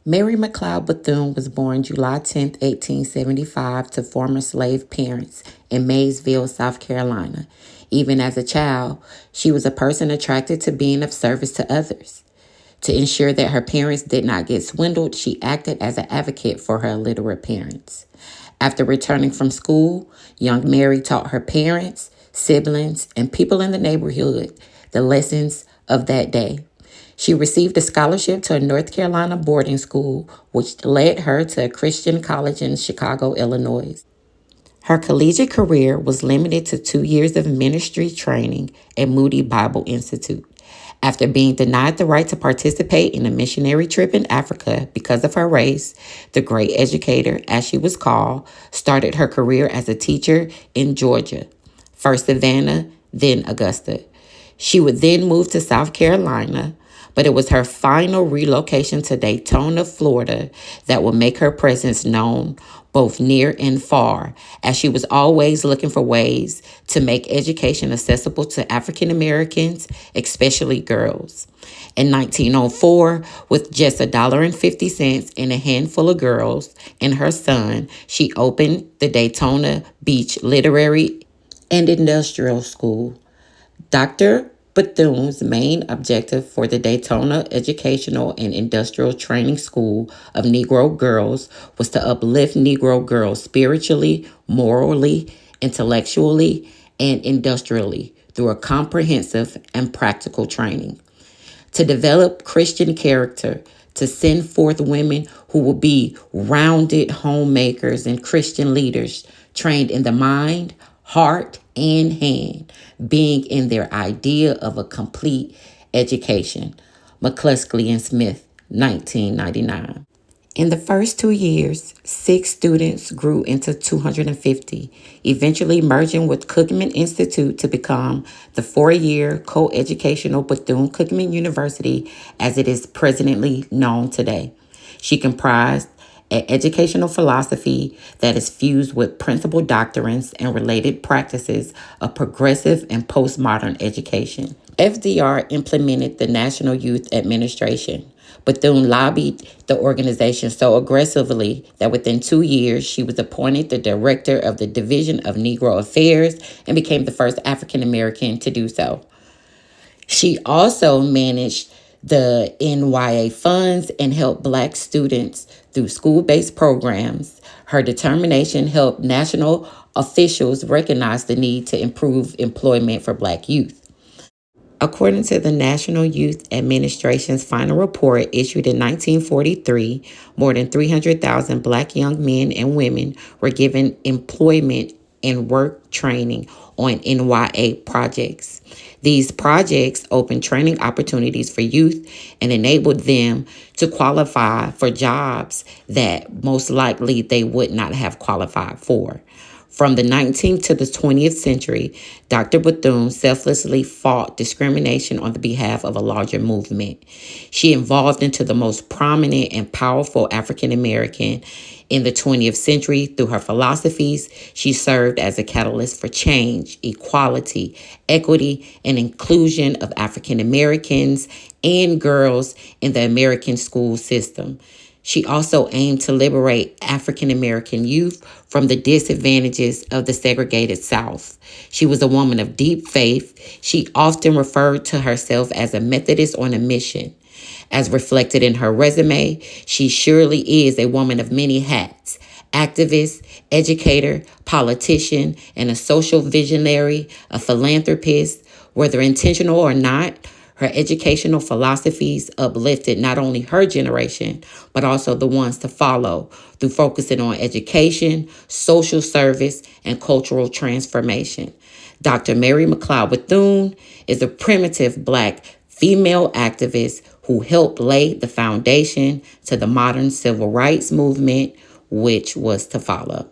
Mary McLeod Bethune was born July 10, 1875, to former slave parents in Maysville, South Carolina. Even as a child, she was a person attracted to being of service to others. To ensure that her parents did not get swindled, she acted as an advocate for her illiterate parents. After returning from school, young Mary taught her parents, siblings, and people in the neighborhood the lessons of that day. She received a scholarship to a North Carolina boarding school, which led her to a Christian college in Chicago, Illinois. Her collegiate career was limited to 2 years of ministry training at Moody Bible Institute. After being denied the right to participate in a missionary trip in Africa because of her race, the great educator, as she was called, started her career as a teacher in Georgia, first Savannah, then Augusta. She would then move to South Carolina, but it was her final relocation to Daytona, Florida, that would make her presence known both near and far, as she was always looking for ways to make education accessible to African Americans, especially girls. In 1904, with just $1.50 and a handful of girls and her son, she opened the Daytona Beach Literary and Industrial School. Dr. Bethune's main objective for the Daytona Educational and Industrial Training School of Negro Girls was to uplift Negro girls spiritually, morally, intellectually, and industrially through a comprehensive and practical training. To develop Christian character, to send forth women who will be rounded homemakers and Christian leaders trained in the mind, heart, and hand, being in their idea of a complete education. McCluskey and Smith, 1999. In the first 2 years, 6 students grew into 250, eventually merging with Cookman Institute to become the 4-year co-educational Bethune-Cookman University as it is presently known today. She comprised an educational philosophy that is fused with principal doctrines and related practices of progressive and postmodern education. FDR implemented the National Youth Administration. Bethune lobbied the organization so aggressively that within 2 years, she was appointed the director of the Division of Negro Affairs and became the first African American to do so. She also managed the NYA funds and helped Black students through school-based programs. Her determination helped national officials recognize the need to improve employment for Black youth. According to the National Youth Administration's final report issued in 1943, more than 300,000 Black young men and women were given employment and work training on NYA projects. These projects opened training opportunities for youth and enabled them to qualify for jobs that most likely they would not have qualified for. From the 19th to the 20th century, Dr. Bethune selflessly fought discrimination on the behalf of a larger movement. She evolved into the most prominent and powerful African American in the 20th century through her philosophies. She served as a catalyst for change, equality, equity, and inclusion of African Americans and girls in the American school system. She also aimed to liberate African American youth from the disadvantages of the segregated South. She was a woman of deep faith. She often referred to herself as a Methodist on a mission. As reflected in her resume, she surely is a woman of many hats: activist, educator, politician, and a social visionary, a philanthropist. Whether intentional or not, her educational philosophies uplifted not only her generation, but also the ones to follow through focusing on education, social service, and cultural transformation. Dr. Mary McLeod Bethune is a primitive Black female activist who helped lay the foundation to the modern civil rights movement, which was to follow.